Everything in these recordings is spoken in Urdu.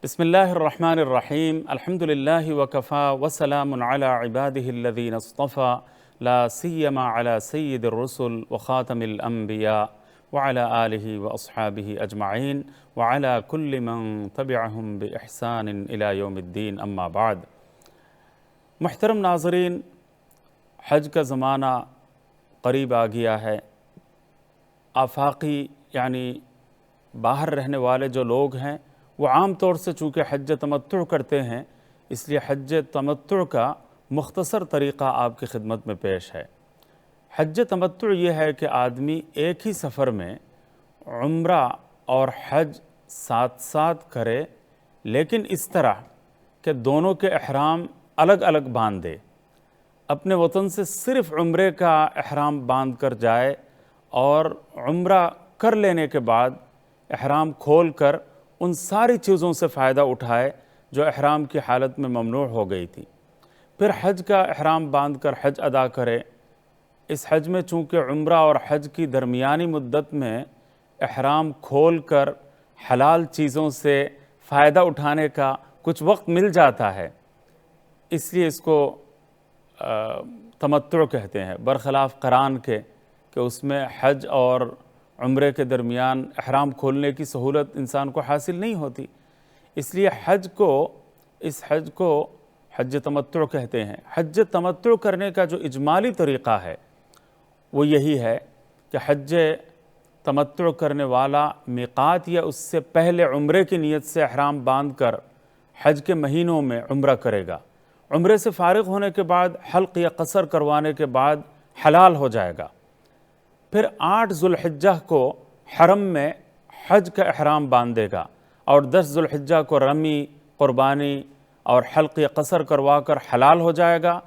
بسم اللہ الرحمن الرحیم الحمد للہ وکفا وسلام علی عباده الذین اصطفى لا سیما علی سید الرسل وخاتم الانبیاء وعلى آلہ واصحابہ اجمعین وعلى کل من تبعہم بإحسان الى یوم الدین اما بعد۔ محترم ناظرین، حج کا زمانہ قریب آ گیا ہے۔ آفاقی یعنی باہر رہنے والے جو لوگ ہیں وہ عام طور سے چونکہ حج تمتع کرتے ہیں، اس لیے حج تمتع کا مختصر طریقہ آپ کی خدمت میں پیش ہے۔ حج تمتع یہ ہے کہ آدمی ایک ہی سفر میں عمرہ اور حج ساتھ ساتھ کرے، لیکن اس طرح کہ دونوں کے احرام الگ الگ باندھے۔ اپنے وطن سے صرف عمرے کا احرام باندھ کر جائے اور عمرہ کر لینے کے بعد احرام کھول کر ان ساری چیزوں سے فائدہ اٹھائے جو احرام کی حالت میں ممنوع ہو گئی تھی۔ پھر حج کا احرام باندھ کر حج ادا کرے۔ اس حج میں چونکہ عمرہ اور حج کی درمیانی مدت میں احرام کھول کر حلال چیزوں سے فائدہ اٹھانے کا کچھ وقت مل جاتا ہے، اس لیے اس کو تمتع کہتے ہیں، برخلاف قران کے کہ اس میں حج اور عمرے کے درمیان احرام کھولنے کی سہولت انسان کو حاصل نہیں ہوتی۔ اس لیے اس حج کو حج تمتع کہتے ہیں۔ حج تمتع کرنے کا جو اجمالی طریقہ ہے وہ یہی ہے کہ حج تمتع کرنے والا میقات یا اس سے پہلے عمرے کی نیت سے احرام باندھ کر حج کے مہینوں میں عمرہ کرے گا۔ عمرے سے فارغ ہونے کے بعد حلق یا قصر کروانے کے بعد حلال ہو جائے گا۔ پھر 8 ذو الحجہ کو حرم میں حج کا احرام باندھے گا اور 10 ذو الحجہ کو رمی، قربانی اور حلق یا قصر کروا کر حلال ہو جائے گا۔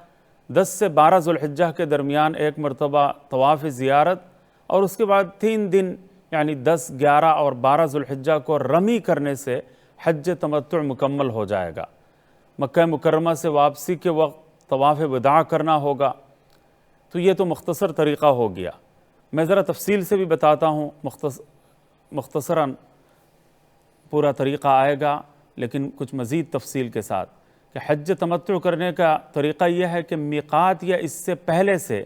10 سے 12 ذو الحجہ کے درمیان ایک مرتبہ طواف زیارت اور اس کے بعد 3 دن یعنی 10، 11 اور 12 ذو الحجہ کو رمی کرنے سے حج تمتع مکمل ہو جائے گا۔ مکہ مکرمہ سے واپسی کے وقت طواف وداع کرنا ہوگا۔ تو یہ تو مختصر طریقہ ہو گیا۔ میں ذرا تفصیل سے بھی بتاتا ہوں، مختصراً پورا طریقہ آئے گا لیکن کچھ مزید تفصیل کے ساتھ، کہ حج تمتع کرنے کا طریقہ یہ ہے کہ میقات یا اس سے پہلے سے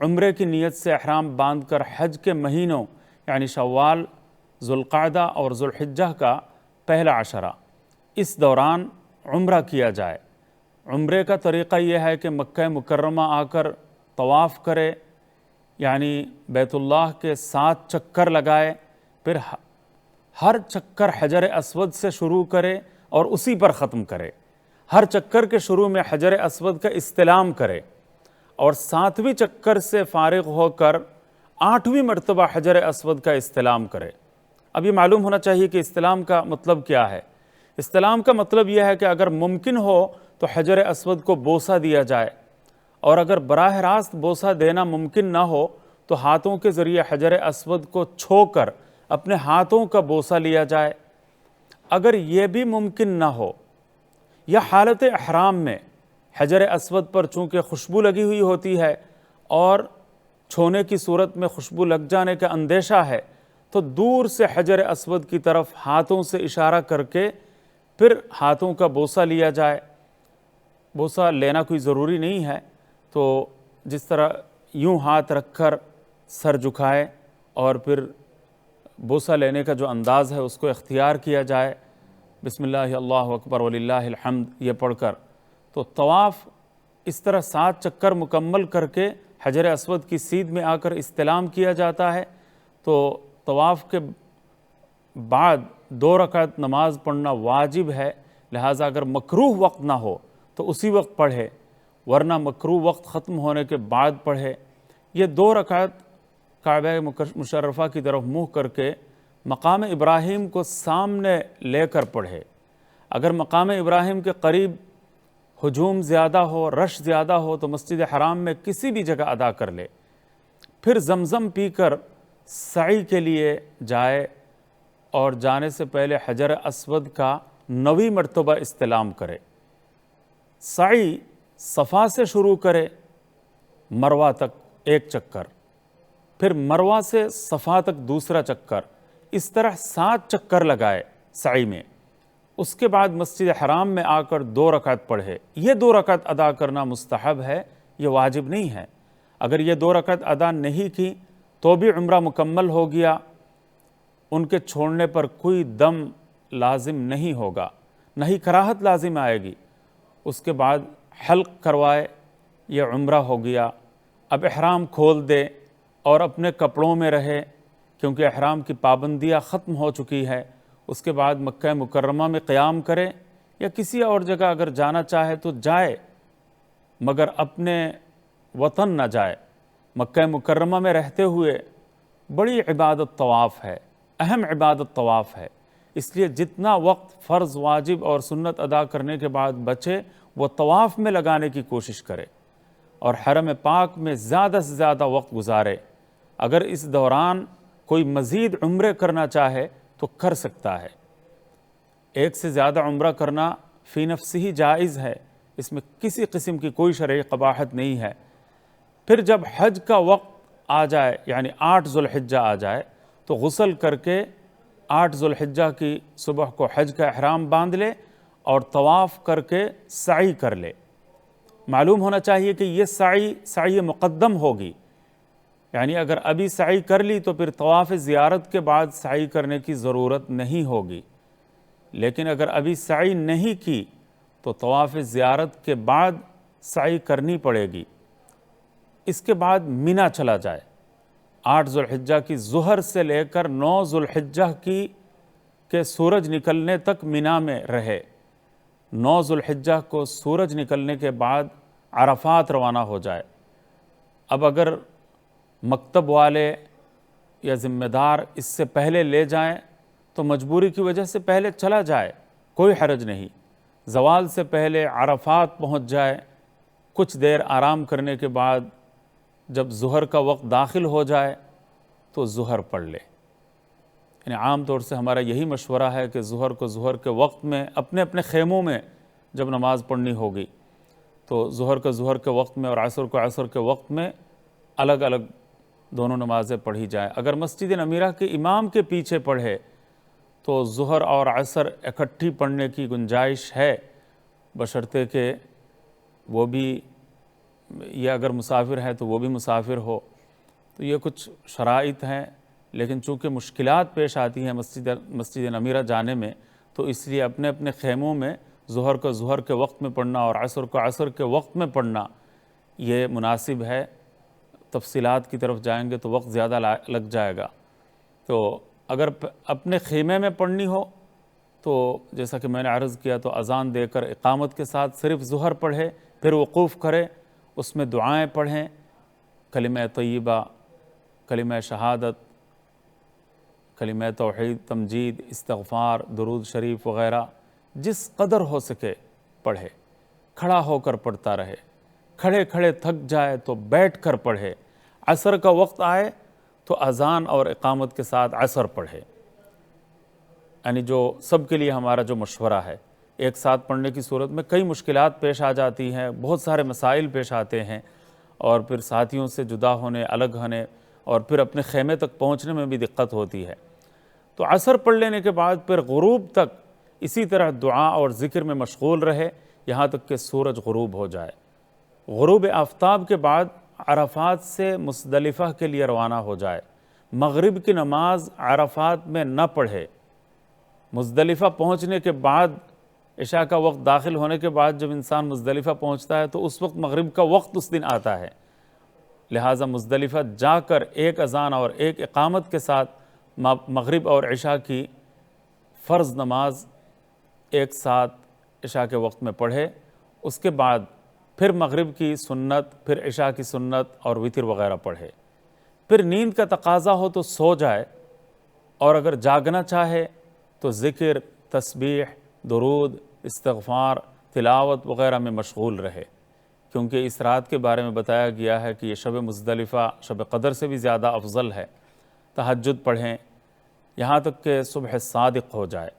عمرے کی نیت سے احرام باندھ کر حج کے مہینوں یعنی شوال، ذوالقعدہ اور ذوالحجہ کا پہلا عشرہ اس دوران عمرہ کیا جائے۔ عمرے کا طریقہ یہ ہے کہ مکہ مکرمہ آ کر طواف کرے، یعنی بیت اللہ کے 7 چکر لگائے، پھر ہر چکر حجر اسود سے شروع کرے اور اسی پر ختم کرے۔ ہر چکر کے شروع میں حجر اسود کا استلام کرے اور 7ویں چکر سے فارغ ہو کر 8ویں مرتبہ حجر اسود کا استلام کرے۔ اب یہ معلوم ہونا چاہیے کہ استلام کا مطلب کیا ہے۔ استلام کا مطلب یہ ہے کہ اگر ممکن ہو تو حجر اسود کو بوسہ دیا جائے، اور اگر براہ راست بوسہ دینا ممکن نہ ہو تو ہاتھوں کے ذریعے حجر اسود کو چھو کر اپنے ہاتھوں کا بوسہ لیا جائے۔ اگر یہ بھی ممکن نہ ہو یا حالت احرام میں حجر اسود پر چونکہ خوشبو لگی ہوئی ہوتی ہے اور چھونے کی صورت میں خوشبو لگ جانے کا اندیشہ ہے، تو دور سے حجر اسود کی طرف ہاتھوں سے اشارہ کر کے پھر ہاتھوں کا بوسہ لیا جائے۔ بوسہ لینا کوئی ضروری نہیں ہے، تو جس طرح یوں ہاتھ رکھ کر سر جھکائے اور پھر بوسہ لینے کا جو انداز ہے اس کو اختیار کیا جائے، بسم اللہ اللہ اکبر وللہ الحمد یہ پڑھ کر۔ تو طواف اس طرح 7 چکر مکمل کر کے حجر اسود کی سیدھ میں آ کر استلام کیا جاتا ہے۔ تو طواف کے بعد 2 رکعت نماز پڑھنا واجب ہے، لہٰذا اگر مکروہ وقت نہ ہو تو اسی وقت پڑھے، ورنہ مکروہ وقت ختم ہونے کے بعد پڑھے۔ یہ 2 رکعت کعبہ مشرفہ کی طرف منہ کر کے مقام ابراہیم کو سامنے لے کر پڑھے۔ اگر مقام ابراہیم کے قریب ہجوم زیادہ ہو، رش زیادہ ہو تو مسجد حرام میں کسی بھی جگہ ادا کر لے۔ پھر زمزم پی کر سعی کے لیے جائے اور جانے سے پہلے حجر اسود کا 9ویں مرتبہ استلام کرے۔ سعی صفا سے شروع کرے مروہ تک 1 چکر، پھر مروہ سے صفا تک دوسرا چکر، اس طرح 7 چکر لگائے سعی میں۔ اس کے بعد مسجد حرام میں آ کر 2 رکعت پڑھے، یہ 2 رکعت ادا کرنا مستحب ہے، یہ واجب نہیں ہے۔ اگر یہ 2 رکعت ادا نہیں کی تو بھی عمرہ مکمل ہو گیا، ان کے چھوڑنے پر کوئی دم لازم نہیں ہوگا، نہ ہی کراہت لازم آئے گی۔ اس کے بعد حلق کروائے، یہ عمرہ ہو گیا۔ اب احرام کھول دے اور اپنے کپڑوں میں رہے، کیونکہ احرام کی پابندیاں ختم ہو چکی ہے۔ اس کے بعد مکہ مکرمہ میں قیام کرے، یا کسی اور جگہ اگر جانا چاہے تو جائے، مگر اپنے وطن نہ جائے۔ مکہ مکرمہ میں رہتے ہوئے بڑی عبادت طواف ہے، اہم عبادت طواف ہے، اس لیے جتنا وقت فرض، واجب اور سنت ادا کرنے کے بعد بچے وہ طواف میں لگانے کی کوشش کرے، اور حرم پاک میں زیادہ سے زیادہ وقت گزارے۔ اگر اس دوران کوئی مزید عمرے کرنا چاہے تو کر سکتا ہے۔ ایک سے زیادہ عمرہ کرنا فی نفسہ ہی جائز ہے، اس میں کسی قسم کی کوئی شرعی قباحت نہیں ہے۔ پھر جب حج کا وقت آ جائے، یعنی 8 ذو الحجہ آ جائے، تو غسل کر کے 8 ذو الحجہ کی صبح کو حج کا احرام باندھ لے اور طواف کر کے سعی کر لے۔ معلوم ہونا چاہیے کہ یہ سعی مقدم ہوگی، یعنی اگر ابھی سعی کر لی تو پھر طواف زیارت کے بعد سعی کرنے کی ضرورت نہیں ہوگی، لیکن اگر ابھی سعی نہیں کی تو طواف زیارت کے بعد سعی کرنی پڑے گی۔ اس کے بعد مینا چلا جائے، 8 ذو الحجہ کی ظہر سے لے کر 9 ذو الحجہ کے سورج نکلنے تک مینا میں رہے۔ 9 ذو الحجہ کو سورج نکلنے کے بعد عرفات روانہ ہو جائے۔ اب اگر مکتب والے یا ذمہ دار اس سے پہلے لے جائیں تو مجبوری کی وجہ سے پہلے چلا جائے، کوئی حرج نہیں۔ زوال سے پہلے عرفات پہنچ جائے، کچھ دیر آرام کرنے کے بعد جب ظہر کا وقت داخل ہو جائے تو ظہر پڑھ لے۔ یعنی عام طور سے ہمارا یہی مشورہ ہے کہ ظہر کو ظہر کے وقت میں اپنے اپنے خیموں میں جب نماز پڑھنی ہوگی تو ظہر کو ظہر کے وقت میں اور عصر کو عصر کے وقت میں الگ الگ دونوں نمازیں پڑھی جائیں۔ اگر مسجد نمیرہ کے امام کے پیچھے پڑھے تو ظہر اور عصر اکٹھی پڑھنے کی گنجائش ہے، بشرطے کہ وہ بھی، یا اگر مسافر ہے تو وہ بھی مسافر ہو۔ تو یہ کچھ شرائط ہیں، لیکن چونکہ مشکلات پیش آتی ہیں مسجد نمیرہ جانے میں، تو اس لیے اپنے اپنے خیموں میں ظہر کو ظہر کے وقت میں پڑھنا اور عصر کو عصر کے وقت میں پڑھنا یہ مناسب ہے۔ تفصیلات کی طرف جائیں گے تو وقت زیادہ لگ جائے گا۔ تو اگر اپنے خیمے میں پڑھنی ہو تو جیسا کہ میں نے عرض کیا، تو اذان دے کر اقامت کے ساتھ صرف ظہر پڑھے، پھر وقوف کرے، اس میں دعائیں پڑھیں، کلمہ طیبہ، کلمہ شہادت، کلمہ توحید، تمجید، استغفار، درود شریف وغیرہ جس قدر ہو سکے پڑھے۔ کھڑا ہو کر پڑھتا رہے، کھڑے کھڑے تھک جائے تو بیٹھ کر پڑھے۔ عصر کا وقت آئے تو اذان اور اقامت کے ساتھ عصر پڑھے۔ یعنی جو سب کے لیے ہمارا جو مشورہ ہے، ایک ساتھ پڑھنے کی صورت میں کئی مشکلات پیش آ جاتی ہیں، بہت سارے مسائل پیش آتے ہیں، اور پھر ساتھیوں سے جدا ہونے، الگ ہونے، اور پھر اپنے خیمے تک پہنچنے میں بھی دقت ہوتی ہے۔ تو عصر پڑھ لینے کے بعد پھر غروب تک اسی طرح دعا اور ذکر میں مشغول رہے، یہاں تک کہ سورج غروب ہو جائے۔ غروب آفتاب کے بعد عرفات سے مزدلفہ کے لیے روانہ ہو جائے۔ مغرب کی نماز عرفات میں نہ پڑھے، مزدلفہ پہنچنے کے بعد، عشاء کا وقت داخل ہونے کے بعد جب انسان مزدلفہ پہنچتا ہے تو اس وقت مغرب کا وقت اس دن آتا ہے، لہٰذا مزدلفہ جا کر ایک اذان اور ایک اقامت کے ساتھ مغرب اور عشاء کی فرض نماز ایک ساتھ عشاء کے وقت میں پڑھے۔ اس کے بعد پھر مغرب کی سنت، پھر عشاء کی سنت اور وتر وغیرہ پڑھے۔ پھر نیند کا تقاضا ہو تو سو جائے، اور اگر جاگنا چاہے تو ذکر، تسبیح، درود، استغفار، تلاوت وغیرہ میں مشغول رہے، کیونکہ اس رات کے بارے میں بتایا گیا ہے کہ یہ شب مزدلفہ شب قدر سے بھی زیادہ افضل ہے۔ تہجد پڑھیں یہاں تک کہ صبح صادق ہو جائے۔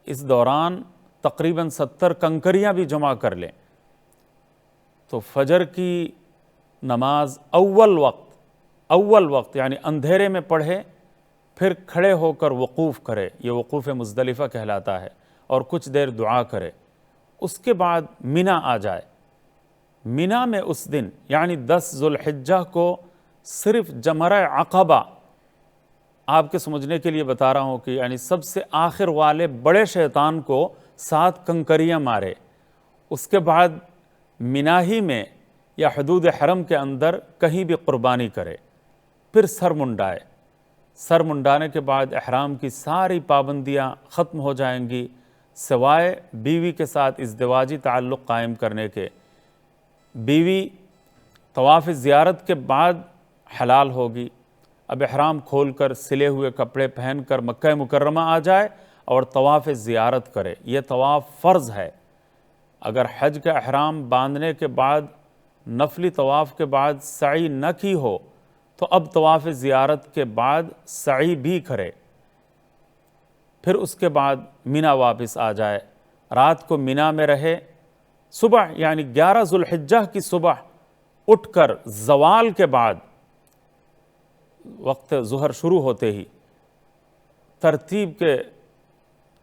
اس دوران تقریباً 70 کنکریاں بھی جمع کر لیں۔ تو فجر کی نماز اول وقت یعنی اندھیرے میں پڑھے، پھر کھڑے ہو کر وقوف کرے، یہ وقوف مزدلفہ کہلاتا ہے۔ اور کچھ دیر دعا کرے، اس کے بعد مینا آ جائے۔ مینا میں اس دن یعنی 10 ذو الحجہ کو صرف جمرہ عقبہ، آپ کے سمجھنے کے لیے بتا رہا ہوں کہ یعنی سب سے آخر والے بڑے شیطان کو 7 کنکریاں مارے، اس کے بعد مینا ہی میں یا حدود حرم کے اندر کہیں بھی قربانی کرے، پھر سر منڈائے۔ سر منڈانے کے بعد احرام کی ساری پابندیاں ختم ہو جائیں گی سوائے بیوی کے ساتھ ازدواجی تعلق قائم کرنے کے۔ بیوی طواف زیارت کے بعد حلال ہوگی، اب احرام کھول کر سلے ہوئے کپڑے پہن کر مکہ مکرمہ آ جائے اور طواف زیارت کرے۔ یہ طواف فرض ہے۔ اگر حج کا احرام باندھنے کے بعد نفلی طواف کے بعد سعی نہ کی ہو تو اب طواف زیارت کے بعد سعی بھی کرے، پھر اس کے بعد مینا واپس آ جائے، رات کو مینا میں رہے، صبح یعنی 11 ذو الحجہ کی صبح اٹھ کر زوال کے بعد وقت ظہر شروع ہوتے ہی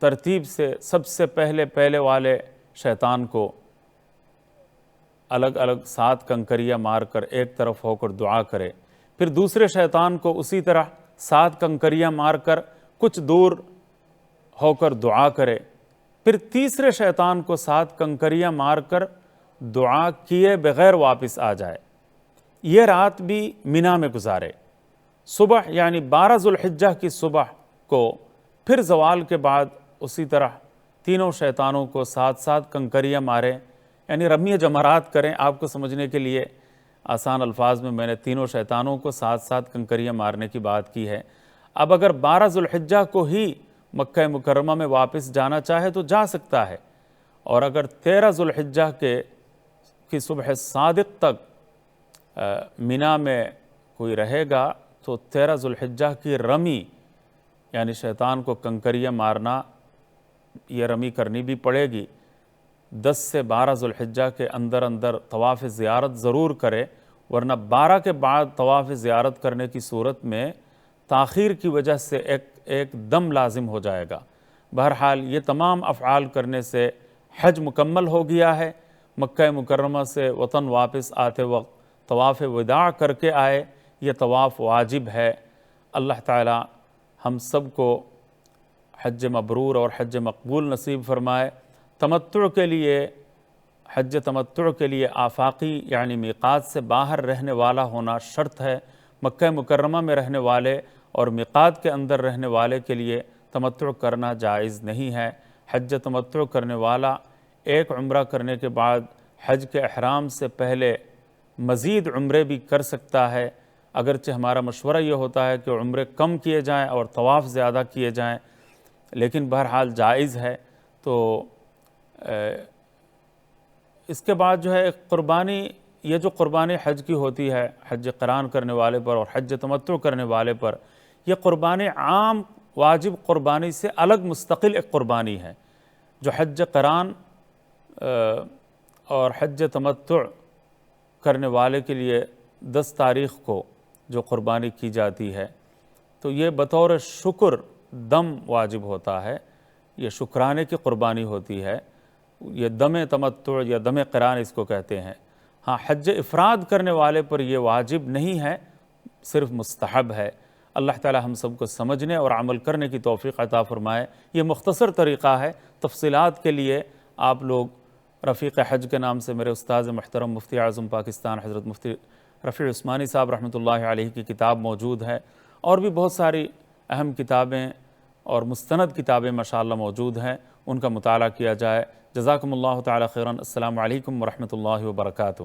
ترتیب سے سب سے پہلے والے شیطان کو الگ الگ 7 کنکریاں مار کر ایک طرف ہو کر دعا کرے، پھر دوسرے شیطان کو اسی طرح 7 کنکریاں مار کر کچھ دور ہو کر دعا کرے، پھر تیسرے شیطان کو 7 کنکریاں مار کر دعا کیے بغیر واپس آ جائے۔ یہ رات بھی مینا میں گزارے، صبح یعنی 12 ذو الحجہ کی صبح کو پھر زوال کے بعد اسی طرح تینوں شیطانوں کو 7 کنکریاں مارے، یعنی رمی جمرات کریں۔ آپ کو سمجھنے کے لیے آسان الفاظ میں میں نے تینوں شیطانوں کو 7 کنکریاں مارنے کی بات کی ہے۔ اب اگر 12 ذو الحجہ کو ہی مکہ مکرمہ میں واپس جانا چاہے تو جا سکتا ہے، اور اگر 13 ذو الحجہ کی صبح صادق تک مینا میں کوئی رہے گا تو 13 ذو الحجہ کی رمی یعنی شیطان کو کنکریاں مارنا، یہ رمی کرنی بھی پڑے گی۔ 10 سے 12 ذو الحجہ کے اندر طواف زیارت ضرور کرے، ورنہ 12 کے بعد طواف زیارت کرنے کی صورت میں تاخیر کی وجہ سے ایک دم لازم ہو جائے گا۔ بہرحال یہ تمام افعال کرنے سے حج مکمل ہو گیا ہے۔ مکہ مکرمہ سے وطن واپس آتے وقت طواف وداع کر کے آئے، یہ طواف واجب ہے۔ اللہ تعالی ہم سب کو حج مبرور اور حج مقبول نصیب فرمائے۔ تمتع کے لیے، حج تمتع کے لیے آفاقی یعنی میقات سے باہر رہنے والا ہونا شرط ہے۔ مکہ مکرمہ میں رہنے والے اور میقات کے اندر رہنے والے کے لیے تمتع کرنا جائز نہیں ہے۔ حج تمتع کرنے والا ایک عمرہ کرنے کے بعد حج کے احرام سے پہلے مزید عمرے بھی کر سکتا ہے، اگرچہ ہمارا مشورہ یہ ہوتا ہے کہ عمرے کم کیے جائیں اور طواف زیادہ کیے جائیں، لیکن بہرحال جائز ہے۔ تو اس کے بعد جو ہے ایک قربانی، یہ جو قربانی حج کی ہوتی ہے حج قران کرنے والے پر اور حج تمتع کرنے والے پر، یہ قربانی عام واجب قربانی سے الگ مستقل ایک قربانی ہے۔ جو حج قران اور حج تمتع کرنے والے کے لیے 10 تاریخ کو جو قربانی کی جاتی ہے تو یہ بطور شکر دم واجب ہوتا ہے، یہ شکرانے کی قربانی ہوتی ہے، یہ دم تمتع یا دم قران اس کو کہتے ہیں۔ ہاں، حج افراد کرنے والے پر یہ واجب نہیں ہے، صرف مستحب ہے۔ اللہ تعالی ہم سب کو سمجھنے اور عمل کرنے کی توفیق عطا فرمائے۔ یہ مختصر طریقہ ہے، تفصیلات کے لیے آپ لوگ رفیق حج کے نام سے میرے استاذ محترم مفتی اعظم پاکستان حضرت مفتی رفیع عثمانی صاحب رحمۃ اللہ علیہ کی کتاب موجود ہے، اور بھی بہت ساری اہم کتابیں اور مستند کتابیں ماشاءاللہ موجود ہیں، ان کا مطالعہ کیا جائے۔ جزاکم اللہ تعالی خیراً۔ السلام علیکم ورحمۃ اللہ وبرکاتہ۔